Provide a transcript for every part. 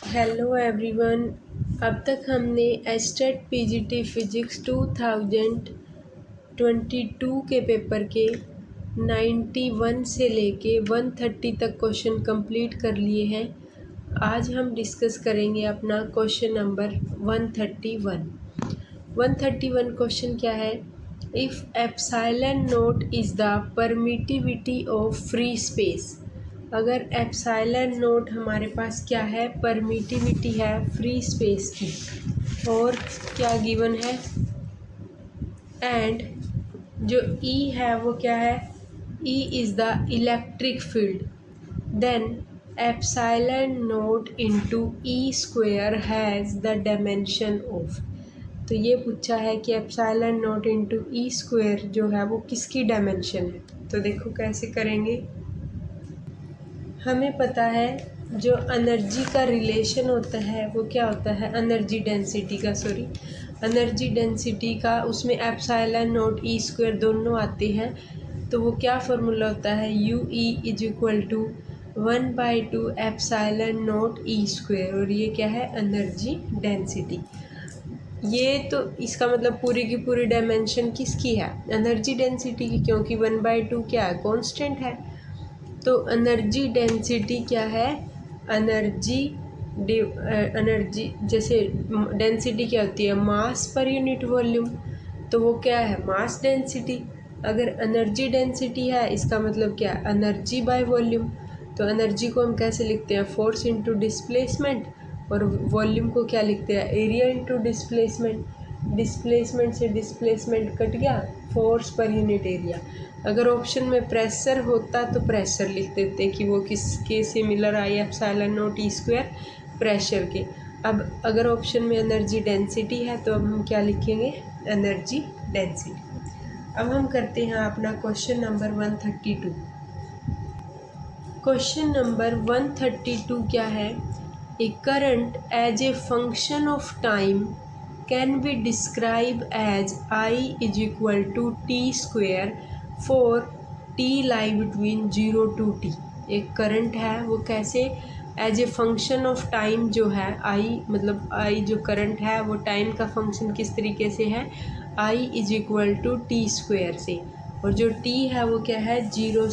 Hello everyone. अब तक हमने एस्टेट पीजीटी फिजिक्स 2022 के पेपर के 91 से लेके 130 तक क्वेश्चन कंप्लीट कर लिए हैं। आज हम डिस्कस करेंगे अपना क्वेश्चन नंबर 131। 131 क्वेश्चन क्या है? If epsilon note is the permittivity of free space. अगर एप्सिलॉन नोट हमारे पास क्या है? परमिटिविटी है फ्री स्पेस की। और क्या गिवन है? एंड जो E है वो क्या है? E is the electric field. Then epsilon note into E square has the dimension of. तो ये पूछा है कि epsilon note into E square जो है वो किसकी डायमेंशन है। तो देखो कैसे करेंगे। हमें पता है जो एनर्जी का रिलेशन होता है वो क्या होता है? एनर्जी डेंसिटी का उसमें एप्सिलॉन नोट ई स्क्वायर दोनों आते हैं। तो वो क्या फार्मूला होता है? U E is equal to 1/2 epsilon naught E square. और ये क्या है? Energy density. ये तो इसका मतलब पूरी की पूरी डायमेंशन किसकी है? एनर्जी डेंसिटी की, क्योंकि 1/2 क्या है? कांस्टेंट है। तो एनर्जी डेंसिटी क्या है? एनर्जी जैसे डेंसिटी क्या होती है? मास पर यूनिट वॉल्यूम। तो वो क्या है? Mass density. अगर एनर्जी डेंसिटी है इसका मतलब क्या? Energy by volume. तो एनर्जी को हम कैसे लिखते हैं? Force into displacement. और वॉल्यूम को क्या लिखते हैं? Area into displacement. डिस्प्लेसमेंट से डिस्प्लेसमेंट कट गया, फोर्स पर यूनिट एरिया। अगर ऑप्शन में प्रेशर होता तो प्रेशर लिख देते कि वो किसके similar I? Epsilon naught E square, pressure के। अब अगर ऑप्शन में एनर्जी डेंसिटी है तो अब हम क्या लिखेंगे? Energy density. अब हम करते हैं अपना क्वेश्चन नंबर 132। क्वेश्चन नंबर 132 क्या है? A current as a function of time can be describe as I is equal to T square for t lie between 0 to t। एक करंट है वो कैसे? As a function of time जो है I, मतलब I जो current है वो टाइम का फंक्शन किस तरीके से है? I is equal to T square से। और जो t है वो क्या है? जीरो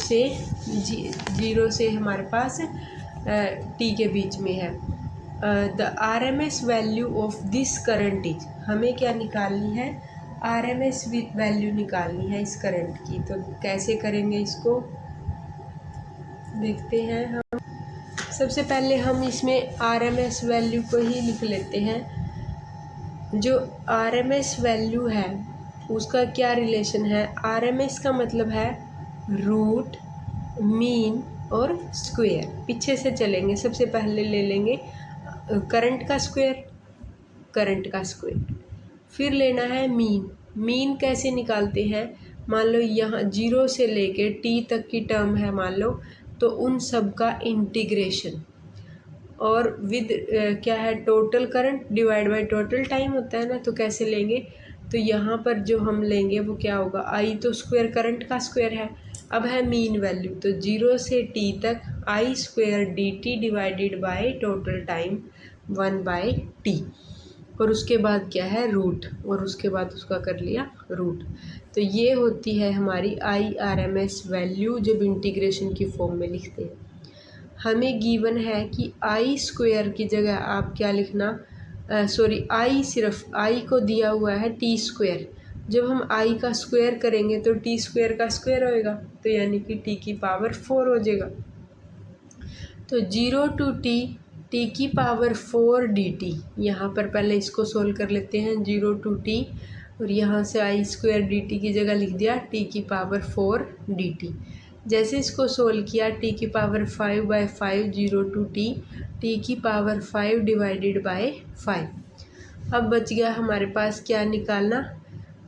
से हमारे पास t के बीच में है। The RMS value of this current is. हमें क्या निकालनी है? RMS वैल्यू निकालनी है इस करंट की। तो कैसे करेंगे इसको देखते हैं हम। सबसे पहले हम इसमें RMS वैल्यू को ही लिख लेते हैं। जो RMS वैल्यू है उसका क्या रिलेशन है? RMS का मतलब है रूट, मीन और स्क्वायर। पीछे से चलेंगे, सबसे पहले ले लेंगे करंट का स्क्वायर, फिर लेना है मीन कैसे निकालते हैं? मान लो यहाँ 0 से लेके t तक की टर्म है मान लो, तो उन सब का इंटीग्रेशन। और विद क्या है? Total current divide by total time होता है ना। तो कैसे लेंगे? तो यहाँ पर जो हम लेंगे वो क्या होगा? I तो स्क्वायर करंट का स्क्वायर है। अब है मीन वैल्यू, तो 0 से t तक I square dt divided by total time 1/t। और उसके बाद क्या है? रूट। और उसके बाद उसका कर लिया रूट। तो ये होती है हमारी IRMS वैल्यू जब इंटीग्रेशन की फॉर्म में लिखते हैं। हमें गिवन है कि I स्क्वायर की जगह आप क्या लिखना? I सिर्फ I को दिया हुआ है टी स्क्वायर। जब हम I का स्क्वायर करेंगे तो टी स्क्वायर का स्क्वायर होएगा, तो यानी कि t की पावर 4 हो जाएगा। तो 0 to t की पावर 4 dt। यहाँ पर पहले इसको सोल्व कर लेते हैं। 0 to t और यहाँ से I स्क्वायर dt की जगह लिख दिया t की पावर 4 dt। जैसे इसको सोल्व किया, t की पावर 5/5 0 to t की पावर 5 डिवाइडेड बाय 5। अब बच गया हमारे पास क्या निकालना?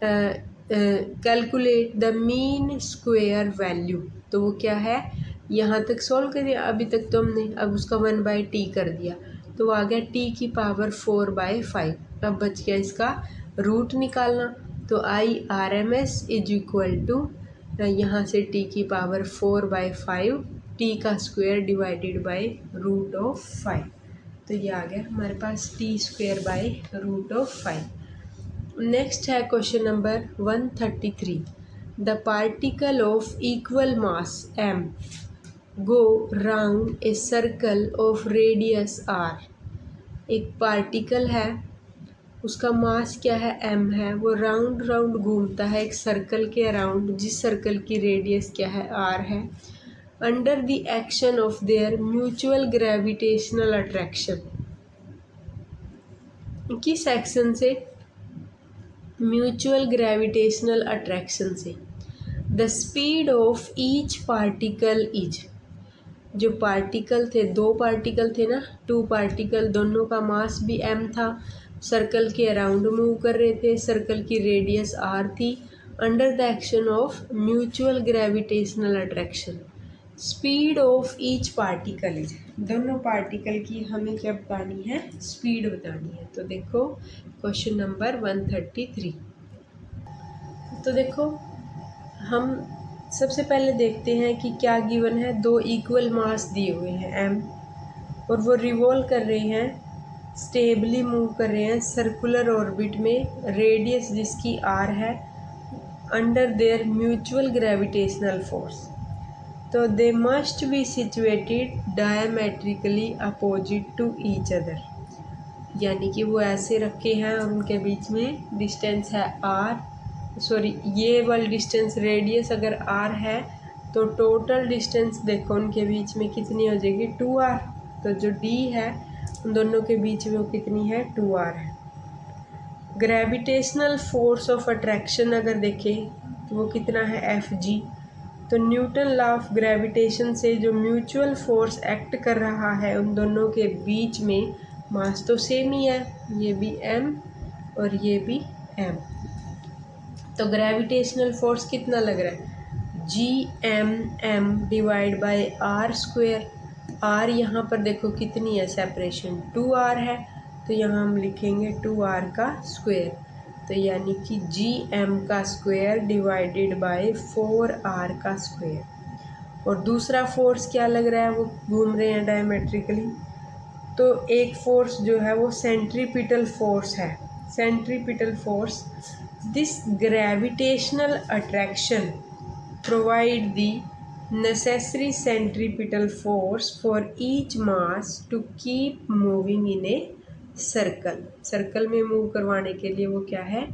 Calculate the mean square value. तो वो क्या है? यहाँ तक सोल्व करिए, अभी तक तो हमने अब उसका 1/t कर दिया, तो आ गया t की पावर 4/5। अब बच गया इसका रूट निकालना। तो IRMS इज इक्वल टू यहाँ से t की पावर 4/5 t का square divided by root of 5। तो ये आ गया हमारे पास t²/√5। नेक्स्ट है question number 133। The particle of equal mass m go round a circle of radius r। एक पार्टिकल है, उसका मास क्या है, m है, वो राउंड राउंड घूमता है एक सर्कल के अराउंड, जिस सर्कल की रेडियस क्या है, r है, under the action of their mutual gravitational attraction. किस एक्शन से, म्यूचुअल ग्रेविटेशनल अट्रैक्शन से। The speed of each particle is, जो पार्टिकल थे, दो पार्टिकल थे ना, टू पार्टिकल, दोनों का मास भी m था, सर्कल के अराउंड मूव कर रहे थे, सर्कल की रेडियस r थी, under the action of mutual gravitational attraction. Speed of each particle is, दोनों पार्टिकल की हमें क्या बतानी है, स्पीड बतानी है। तो देखो क्वेश्चन नंबर 133। तो देखो हम सबसे पहले देखते हैं कि क्या गिवन है। दो इक्वल मास दिए हुए हैं m, और वो रिवॉल्व कर रहे हैं, स्टेबली मूव कर रहे हैं सर्कुलर ऑर्बिट में, रेडियस जिसकी r है, under their mutual gravitational force. तो they must be situated diametrically opposite to each other, यानी कि वो ऐसे रखे हैं और उनके बीच में डिस्टेंस है r, सॉरी ये वाली डिस्टेंस रेडियस अगर r है तो टोटल डिस्टेंस देखो उनके बीच में कितनी हो जाएगी, 2r। तो जो d है उन दोनों के बीच में वो कितनी है, 2r है। ग्रेविटेशनल फोर्स ऑफ अट्रैक्शन अगर देखें तो वो कितना है, Fg। तो न्यूटन लॉ ऑफ ग्रेविटेशन से जो म्यूचुअल फोर्स एक्ट कर रहा है उन दोनों के बीच में, मास तो सेम ही है, ये भी m और ये भी m। तो ग्रेविटेशनल फोर्स कितना लग रहा है, Gm m/r²। r यहाँ पर देखो कितनी है सेपरेशन, 2r है, तो यहाँ हम लिखेंगे 2r का स्क्वायर, तो यानी कि Gm का स्क्वायर डिवाइडेड बाय 4r का स्क्वायर। और दूसरा फोर्स क्या लग रहा है, वो घूम रहे हैं डायमेट्रिकली, तो एक फोर्स जो है वो सेंट्रीपिटल फोर्स है, centripetal force. This gravitational attraction provide the necessary centripetal force for each mass to keep moving in a circle. Circle में मूव करवाने के लिए वो क्या है,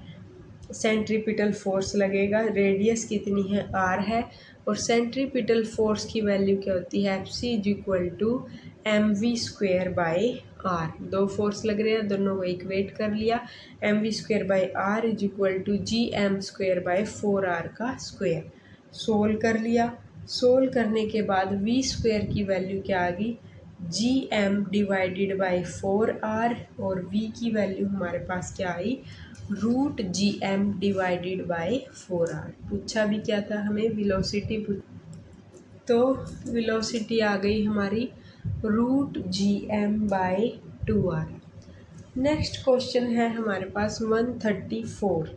सेंट्रीपिटल फोर्स लगेगा। रेडियस कितनी है, r है, और सेंट्रीपिटल फोर्स की वैल्यू क्या होती है, Fc = mv²/r। दो फोर्स लग रहे हैं, दोनों को इक्वेट कर लिया, mv²/r = Gm²/4r का स्क्वायर। सोल्व कर लिया, सोल्व करने के बाद v² की वैल्यू क्या आ गई, Gm डिवाइडेड बाई 4r, और v की वैल्यू हमारे पास क्या आई, √Gm डिवाइडेड बाई 4r। पूछा भी क्या था हमें, वेलोसिटी, तो वेलोसिटी आ गई हमारी √Gm/2r। नेक्स्ट क्वेश्चन है हमारे पास 134।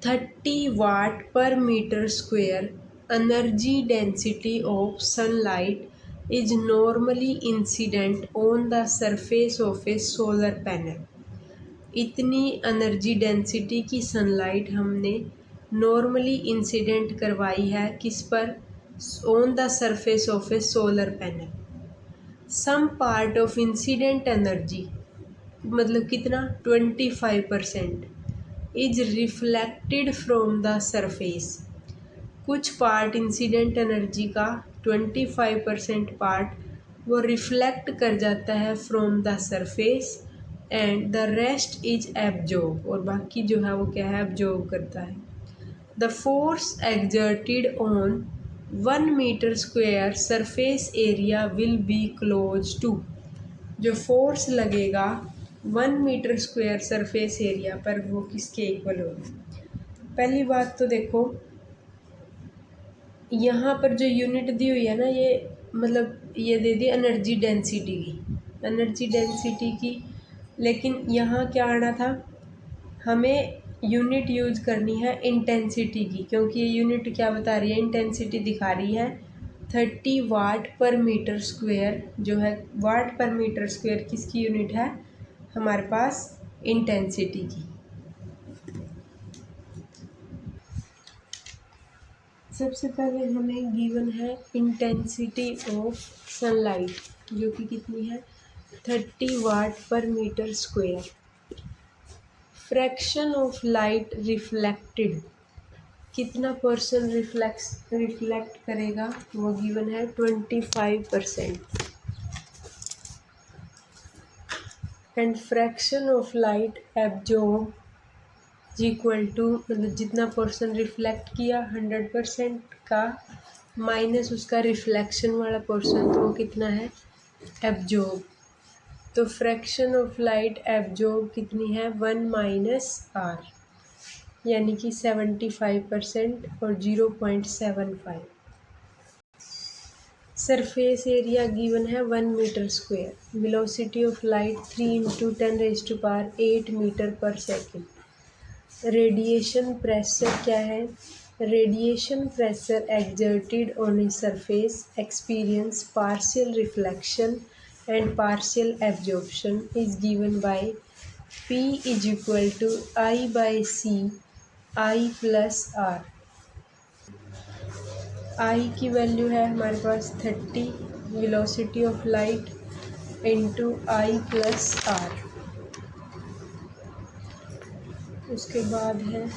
30 watt per metre square energy density of sunlight is normally incident on the surface of a solar panel। इतनी एनर्जी डेंसिटी की सनलाइट हमने नॉर्मली इंसिडेंट करवाई है किस पर, on the surface of a solar panel. Some part of incident energy मतलब कितना, 25% is reflected from the surface. कुछ पार्ट इंसिडेंट एनर्जी का 25% पार्ट वो रिफ्लेक्ट कर जाता है from the surface, and the rest is absorb, और बाकी जो है वो क्या है, एब्जॉर्ब करता है। The force exerted on 1 metre square surface area will be close to. जो फोर्स लगेगा 1 मीटर स्क्वायर सरफेस एरिया पर वो किसके इक्वल होगा। पहली बात तो देखो यहाँ पर जो यूनिट दी हुई है ना, ये मतलब ये दे दी एनर्जी डेंसिटी की, एनर्जी डेंसिटी की, लेकिन यहाँ क्या आना था, हमें यूनिट यूज़ करनी है इंटेंसिटी की, क्योंकि ये यूनिट क्या बता रही है, इंटेंसिटी दिखा रही है 30 वाट पर मीटर स्क्वायर जो है, वाट पर मीटर स्क्वायर किसकी यूनिट है हमारे पास, इंटेंसिटी की। सबसे पहले हमें गिवन है इंटेंसिटी ऑफ सनलाइट जो कि कितनी है 30 watt per metre square. Fraction of light reflected कितना परसेंट रिफ्लेक्ट करेगा, वो गिवन है 25%। And fraction of light absorb equal to, मतलब जितना परसेंट रिफ्लेक्ट किया 100% का माइनस उसका रिफ्लेक्शन वाला परसेंट, तो वो कितना है एब्जॉर्ब। तो फ्रैक्शन ऑफ लाइट एब्जॉर्ब कितनी है 1 माइनस आर, यानी कि 75% और 0.75। सरफेस एरिया गिवन है 1 metre square. Velocity of light 3 × 10⁸ metre per second. Radiation pressure क्या है, radiation pressure exerted on a surface experience partial reflection and partial absorption is given by P = I/C I+R। I की value है हमारे पास 30, velocity of light into I+R। उसके बाद है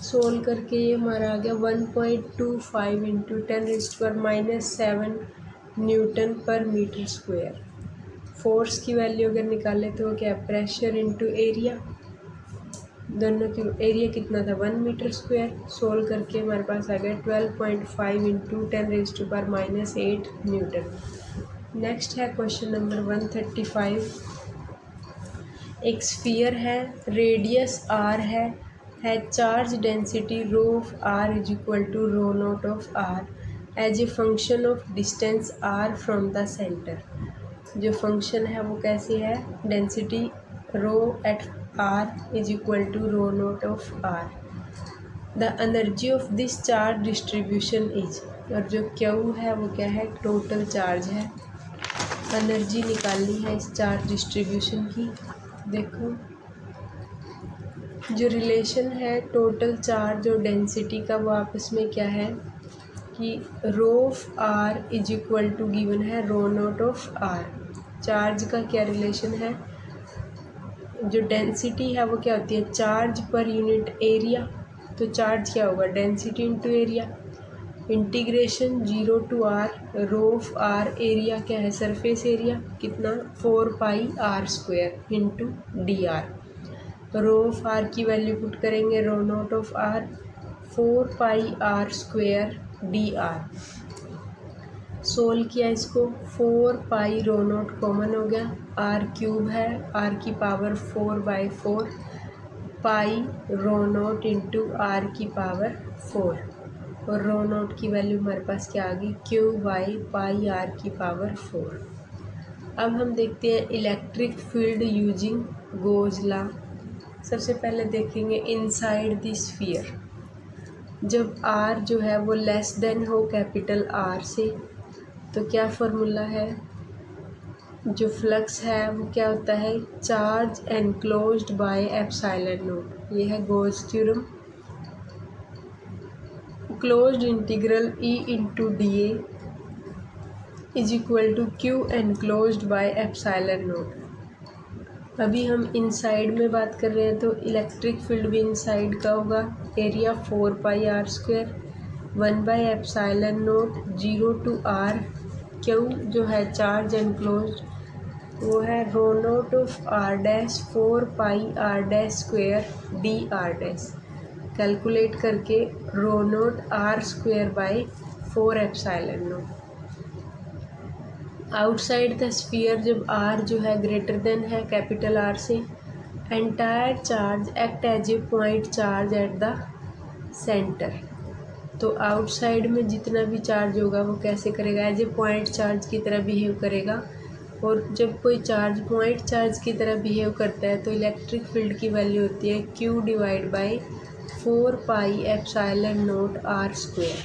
solve करके ये हमारा आ गया 1.25 × 10⁻⁻7 न्यूटन पर मीटर स्क्वायर। फोर्स की वैल्यू अगर निकालें तो क्या प्रेशर इंटू एरिया, दोनों की एरिया कितना था 1 मीटर स्क्वायर। सोल्व करके हमारे पास आ गया 12.5 × 10⁻⁸ न्यूटन। नेक्स्ट है क्वेश्चन नंबर 135। एक स्फीयर है, रेडियस r है charge density rho of r = ρ0 of r as a function of distance r from the centre. जो फंक्शन है वो कैसी है, density rho at r = ρ0 of r। The energy of this charge distribution is, और जो Q है वो क्या है, टोटल चार्ज है। एनर्जी निकालनी है इस चार्ज डिस्ट्रीब्यूशन की। देखो जो रिलेशन है टोटल चार्ज और डेंसिटी का, वो आपस में क्या है कि रो ऑफ r = गिवन है ρ0 ऑफ r। चार्ज का क्या रिलेशन है, जो डेंसिटी है वो क्या होती है चार्ज पर यूनिट एरिया, तो चार्ज क्या होगा density into area. Integration 0 to r rho of r, area क्या है सरफेस एरिया कितना 4πr² into dr। Rho of r की वैल्यू पुट करेंगे ρ0 of r 4πr² dr। Solve किया इसको, 4π ρ0 कॉमन हो गया, r³ है r की पावर 4/4 पाई ρ0 इंटू r की पावर 4, और ρ0 की वैल्यू हमारे पास क्या आ गई Q/πr की पावर 4। अब हम देखते हैं electric field using goes law. सबसे पहले देखेंगे इनसाइड द स्फीयर। जब r जो है वो लेस देन हो कैपिटल R से, तो क्या फार्मूला है, जो फ्लक्स है वो क्या होता है charge enclosed by epsilon note. ये है goes theorem. Closed integral E into dA = Q enclosed by epsilon note. अभी हम इनसाइड में बात कर रहे हैं, तो इलेक्ट्रिक फील्ड भी इनसाइड का होगा, area 4πr², 1/ε0 0 to r। Q जो है चार्ज एनक्लोज्ड वो है ρ0 of r' 4πr² dr'। Calculate करके ρ0 r²/4ε0। आउटसाइड द स्फीयर जब r जो है ग्रेटर देन है कैपिटल R से, entire charge act as a point charge at the centre. तो आउटसाइड में जितना भी चार्ज होगा वो कैसे करेगा, एज ए पॉइंट चार्ज की तरह बिहेव करेगा। और जब कोई चार्ज पॉइंट चार्ज की तरह बिहेव करता है तो इलेक्ट्रिक फील्ड की वैल्यू होती है Q/4 4 pi epsilon naught R square.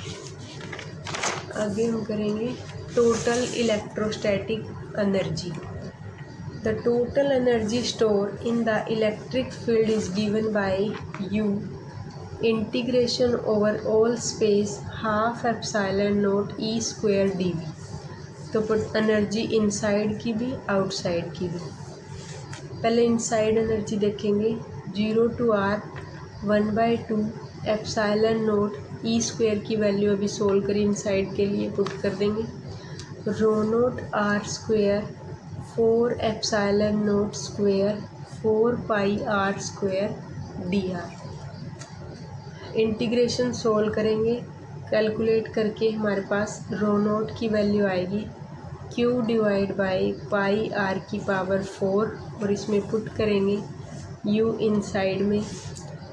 आगे हम करेंगे total electrostatic energy. The total energy store in the electric field is given by U integration over all space half epsilon naught E square D V. तो energy inside की भी outside की भी। पहले inside energy देखेंगे, 0 to r 1/2 epsilon naught E square की value अभी solve करी, इनसाइड के लिए पुट कर देंगे। Rho naught R square 4 epsilon naught square 4 pi R square D R. Integration solve करेंगे, कैलकुलेट करके हमारे पास रो नोट की वैल्यू आएगी q divide by pi R की पावर 4 और इसमें पुट करेंगे u इनसाइड में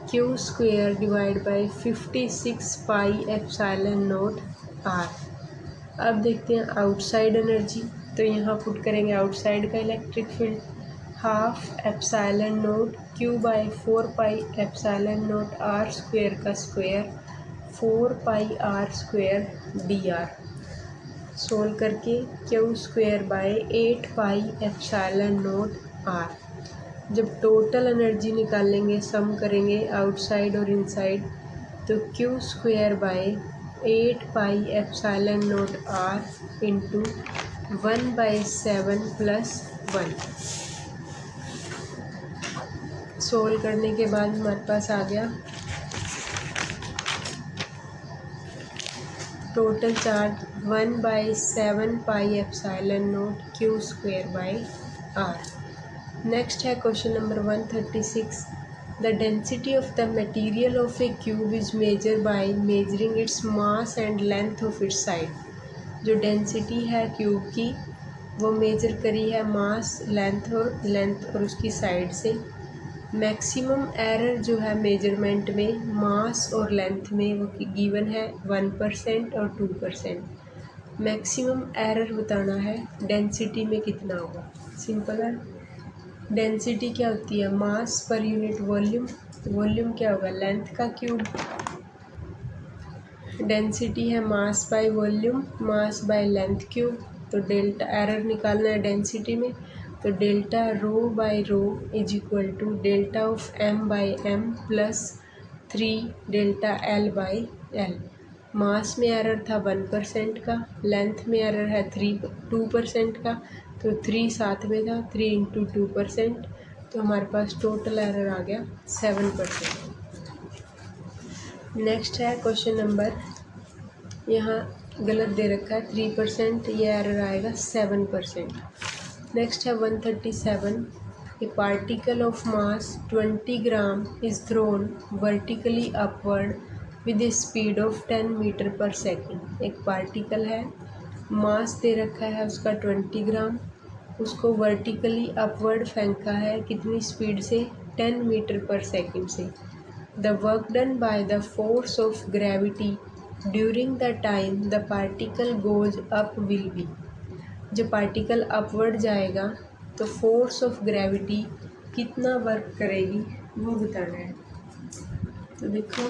q square divide by 56 pi epsilon naught r। अब देखते हैं आउटसाइड एनर्जी, तो यहाँ पुट करेंगे आउटसाइड का electric field half epsilon note q by 4 pi epsilon naught r square का square 4 pi r square D are. Solve करके q square by 8 pi epsilon naught r। जब टोटल एनर्जी निकालेंगे, सम करेंगे outside और inside, तो q square by 8 pi epsilon naught r into 1/7 plus 1। Solve करने के बाद हमारे पास आ गया total charge 1/7 pi epsilon note q square by r। Next है question number 136। The density of the material of a cube is measure by measuring its mass and length of its side. जो density है cube की वो major करी है मास, length और उसकी side से। मैक्सिमम एरर जो है मेजरमेंट में मास और लेंथ में वो गिवन है 1% और 2%। मैक्सिमम एरर बताना है डेंसिटी में कितना होगा। सिंपल है, डेंसिटी क्या होती है मास पर यूनिट वॉल्यूम, वॉल्यूम क्या होगा लेंथ का क्यूब। डेंसिटी है mass by volume, mass by length cube. तो डेल्टा एरर निकालना है डेंसिटी में, तो delta rho by rho is equal to delta of m by m plus 3 delta l by l। Mass में error था 1% का, length में एरर है 2% का, तो 3 साथ में था, 3 इंटू 2%, तो हमारे पास टोटल एरर आ गया 7%। नेक्स्ट है क्वेश्चन नंबर, यहाँ गलत दे रखा है 3%, ये एरर आएगा 7%। नेक्स्ट है 137। A particle of mass 20 gram is thrown vertically upward with a speed of 10 metre per second. एक पार्टिकल है, मास दे रखा है उसका 20 ग्राम, उसको वर्टिकली अपवर्ड फेंका है कितनी स्पीड से 10 मीटर पर सेकेंड से। The work done by the force of gravity during the time the particle goes up will be. जब पार्टिकल अपवर्ड जाएगा तो फोर्स ऑफ ग्रेविटी कितना वर्क करेगी वो बताना है। तो देखो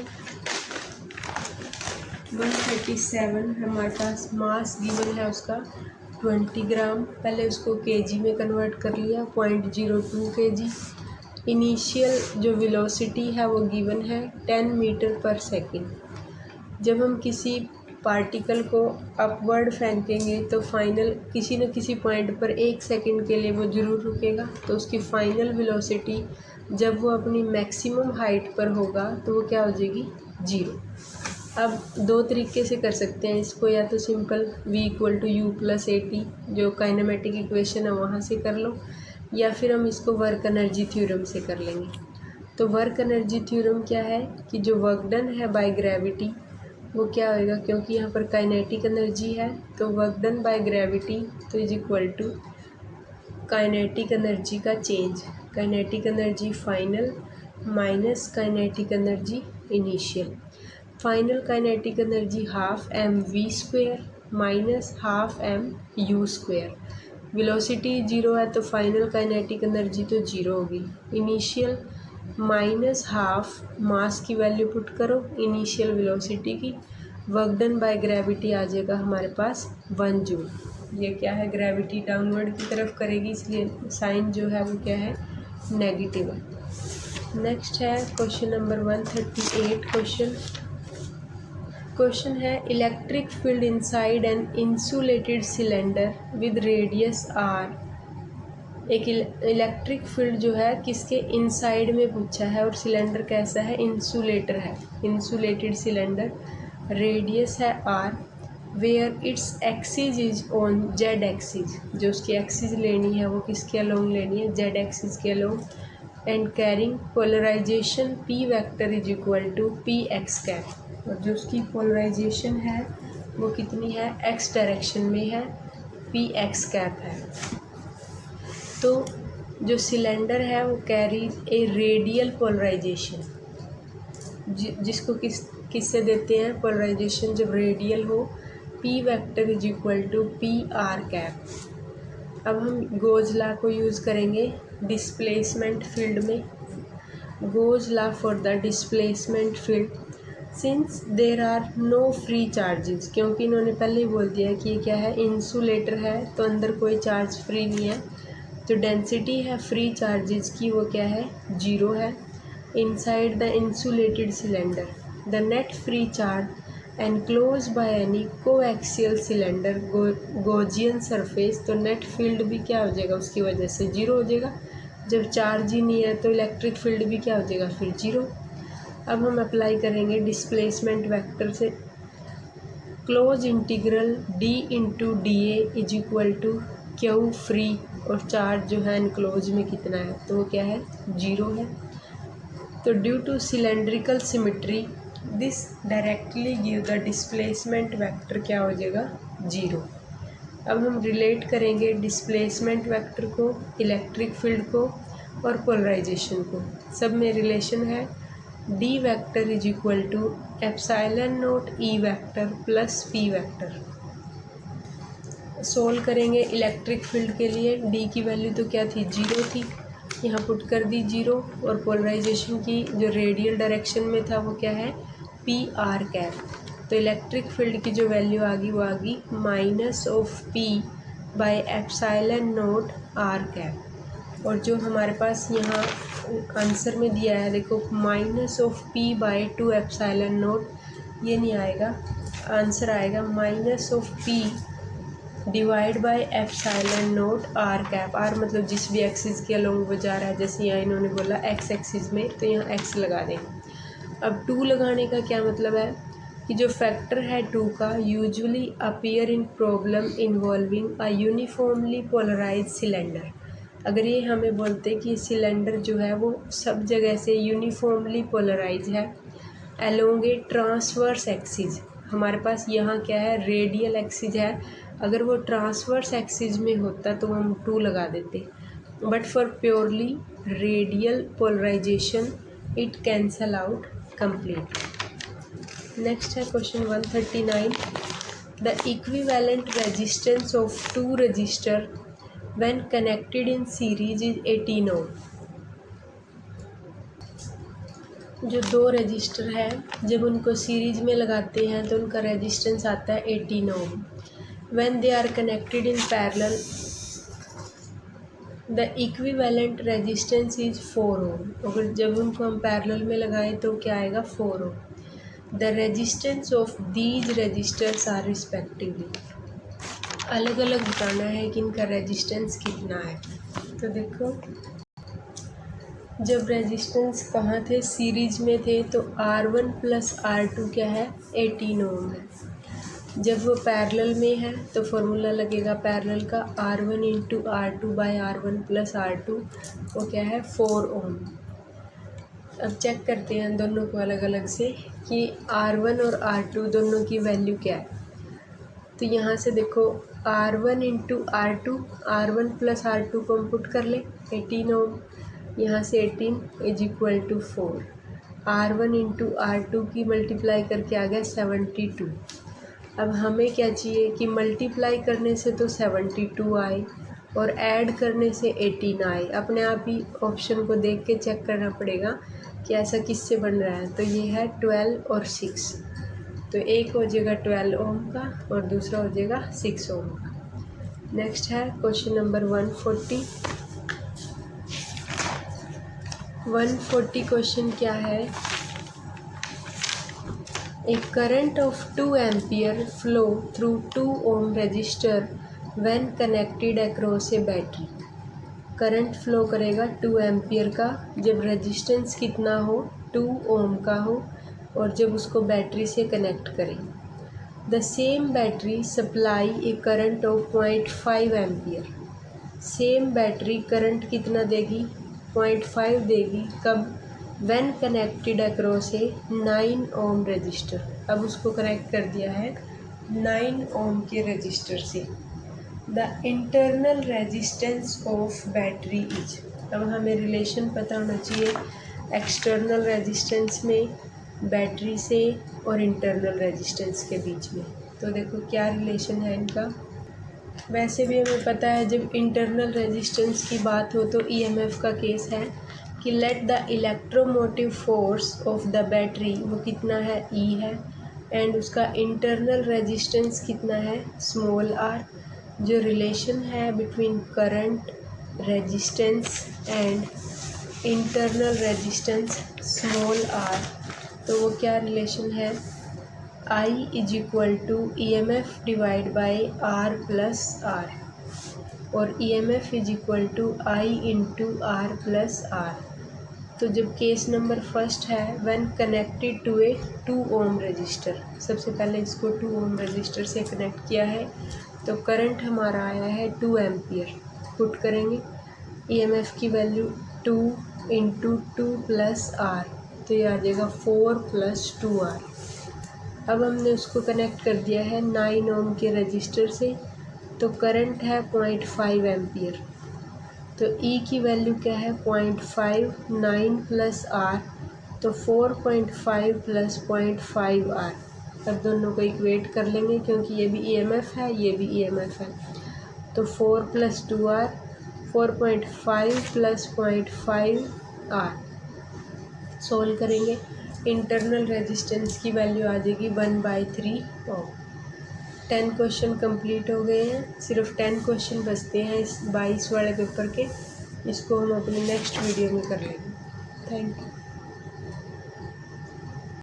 137 हमारे पास मास गिवन है उसका 20 ग्राम, पहले उसको केजी में कन्वर्ट कर लिया 0.02 kg। इनिशियल जो वेलोसिटी है वो गिवन है 10 मीटर पर सेकेंड। जब हम किसी पार्टिकल को अपवर्ड फेंकेंगे तो फाइनल किसी न किसी पॉइंट पर 1 सेकंड के लिए वो ज़रूर रुकेगा, तो उसकी फ़ाइनल वेलोसिटी जब वो अपनी मैक्सिमम हाइट पर होगा तो वो क्या हो जाएगी 0। अब दो तरीके से कर सकते हैं इसको, या तो सिंपल v = u + at जो काइनेमेटिक इक्वेशन है वहाँ से कर लो, या फिर हम इसको वर्क एनर्जी थ्योरम से कर लेंगे। तो वर्क एनर्जी थ्योरम क्या है कि जो वर्क डन है बाय ग्रेविटी वो क्या होएगा, क्योंकि यहाँ पर काइनेटिक एनर्जी है तो वर्क डन बाय ग्रेविटी तो is equal to kinetic energy का change, kinetic energy final minus kinetic energy initial. Final kinetic energy half mv² minus half mu²। Velocity 0 है तो फाइनल काइनेटिक एनर्जी तो 0 होगी। Initial minus half मास की value put करो initial velocity की, work done by gravity आ जाएगा हमारे पास 1 joule. ये क्या है, ग्रेविटी डाउनवर्ड की तरफ करेगी, इसलिए साइन जो है वो क्या है, नेगेटिव है। नेक्स्ट है क्वेश्चन नंबर 138। क्वेश्चन है electric field inside an insulated cylinder with radius R. एक इलेक्ट्रिक फील्ड जो है किसके इनसाइड में पूछा है और सिलेंडर कैसा है, इंसुलेटर है, इंसुलेटेड सिलेंडर, रेडियस है R, where its axis is on Z axis, जो उसकी एक्सिस लेनी है वो किसके अलोंग लेनी है, जेड एक्सिस के along, and carrying polarization P vector is equal to P X cap, और जो उसकी पोलराइजेशन है वो कितनी है, एक्स डायरेक्शन में है, पी एक्स कैप है। तो जो सिलेंडर है वो कैरीज ए रेडियल पोलराइजेशन, जिसको किससे देते हैं पोलराइजेशन, जब रेडियल हो, P vector is equal to P R cap. अब हम गोज लॉ को यूज़ करेंगे डिस्प्लेसमेंट फील्ड में। Gauss law for the displacement field, since there are no free charges, क्योंकि इन्होंने पहले ही बोल दिया कि ये क्या है, इंसुलेटर है, तो अंदर कोई चार्ज फ्री नहीं है, जो डेंसिटी है फ्री चार्जेस की वो क्या है, 0 है। Inside the insulated cylinder the net free charge enclose by any coaxial cylinder Gaussian surface, तो नेट फील्ड भी क्या हो जाएगा, उसकी वजह से 0 हो जाएगा। जब चार्ज ही नहीं है तो इलेक्ट्रिक फील्ड भी क्या हो जाएगा, फिर 0। अब हम अप्लाई करेंगे डिस्प्लेसमेंट वेक्टर से, close integral D into D is equal to Q free, और चार्ज जो है इनक्लोज में कितना है, तो वो क्या है, 0 है। तो due to cylindrical symmetry this directly give the displacement vector क्या हो जाएगा, 0। अब हम रिलेट करेंगे डिस्प्लेसमेंट वेक्टर को, इलेक्ट्रिक फील्ड को और पोलराइजेशन को, सब में रिलेशन है। D vector is equal to epsilon naught E vector plus P vector. Solve करेंगे इलेक्ट्रिक फील्ड के लिए, डी की वैल्यू तो क्या थी, 0 थी, यहाँ पुट कर दी 0, और पोलराइजेशन की जो रेडियल डायरेक्शन में था वो क्या है, पी आर कैप। तो इलेक्ट्रिक फील्ड की जो वैल्यू आ गई वो आ गई minus of P by epsilon naught R cap. और जो हमारे पास यहाँ आंसर में दिया है देखो, minus of P by 2 epsilon naught, ये नहीं आएगा, आंसर आएगा minus of P divide by epsilon naught R cap. R मतलब जिस भी एक्सिस के अलोंग वो जा रहा है, जैसे यहाँ इन्होंने बोला एक्स एक्सिस में, तो यहाँ एक्स लगा देंगे। अब 2 लगाने का क्या मतलब है कि जो फैक्टर है 2 का usually appear in problem involving a uniformly polarize cylinder. अगर ये हमें बोलते कि सिलेंडर जो है वो सब जगह से यूनिफॉर्मली पोलराइज है अलोंग ए ट्रांसवर्स एक्सिस, हमारे पास यहाँ क्या है, रेडियल एक्सिस है, अगर वो ट्रांसवर्स एक्सिस में होता तो हम 2 लगा देते, but for purely radial polarization it cancel out complete. Next है question 139। The equivalent resistance of 2 resistor when connected in series is 18 ohm. जो 2 रजिस्टर है जब उनको सीरीज में लगाते हैं तो उनका रेजिस्टेंस आता है 18 ओम। When they are connected in parallel, the equivalent resistance is 4 ohm। अगर जब उनको हम पैरेलल में लगाएं तो क्या आएगा, 4 ohm। The resistance of these resistors are respectively, अलग अलग बताना है कि इनका रेजिस्टेंस कितना है। तो देखो, जब रेजिस्टेंस कहाँ थे, सीरीज में थे, तो R1 प्लस R2 क्या है, 18 ओम है। जब वो पैरेलल में है तो फॉर्मूला लगेगा पैरेलल का, R1 into R2 by R1 plus R2, वो क्या है, 4 ओम। अब चेक करते हैं दोनों को अलग अलग से कि R1 और R2 दोनों की वैल्यू क्या है। तो यहाँ से देखो, R1 into R2, R1 plus R2 को हम पुट कर ले, 18 ओम, यहाँ से 18 is equal to 4, R1 into R2 की मल्टीप्लाई करके आ गया 72। अब हमें क्या चाहिए कि मल्टीप्लाई करने से तो 72 आए, और ऐड करने से 18 आए। अपने आप ही ऑप्शन को देख के चेक करना पड़ेगा कि ऐसा किससे बन रहा है। तो ये है 12 और 6, तो एक हो जाएगा 12 ओम का और दूसरा हो जाएगा 6 ओम का। नेक्स्ट है क्वेश्चन नंबर 140। 140 क्वेश्चन क्या है, A current of 2 ampere flow through 2 ohm resistor when connected across a battery। Current flow करेगा 2 एम्पियर का जब रेजिस्टेंस कितना हो, 2 ओम का हो, और जब उसको बैटरी से कनेक्ट करें। The same battery supply a current of 0.5 ampere. Same battery current कितना देगी, 0.5 देगी। कब, when connected across a 9 ohm resistor. अब उसको कनेक्ट कर दिया है 9 ओम के रजिस्टर से। The internal resistance of battery is. अब हमें रिलेशन पता होना चाहिए एक्सटर्नल रेजिस्टेंस में, बैटरी से और इंटरनल रेजिस्टेंस के बीच में। तो देखो क्या रिलेशन है इनका। वैसे भी हमें पता है जब इंटरनल रेजिस्टेंस की बात हो तो ईएमएफ का केस है कि let the electromotive force of the battery, वो कितना है, ई है, एंड उसका इंटरनल रेजिस्टेंस कितना है, स्मॉल आर। जो रिलेशन है between current, resistance and internal resistance small R, तो वो क्या रिलेशन है, I is equal to E M F divide by R plus R, और E M F is equal to I into R plus R. तो जब case number first है when connected to a 2 ohm resistor, सबसे पहले इसको 2 ohm register से connect किया है तो करंट हमारा आया है 2 एम्पियर। पुट करेंगे ईएमएफ की वैल्यू 2 इंटू 2 प्लस आर, तो ये आ जाएगा 4 प्लस 2 आर। अब हमने उसको कनेक्ट कर दिया है 9 ओम के रजिस्टर से, तो करंट है 0.5 एम्पियर। तो ई की वैल्यू क्या है, 0.5, 9 प्लस आर, तो 4.5 प्लस 0.5 आर। अब दोनों को इक्वेट कर लेंगे क्योंकि ये भी ईएमएफ है, ये भी ईएमएफ है। तो 4 plus 2 R, 4.5 plus 0.5 R. Solve करेंगे, इंटरनल रेजिस्टेंस की वैल्यू आ जाएगी 1/3 ओम। 10 क्वेश्चन कंप्लीट हो गए हैं, सिर्फ 10 क्वेश्चन बचते हैं इस 22 वाले पेपर के। इसको हम अपने नेक्स्ट वीडियो में कर लेंगे। Thank you.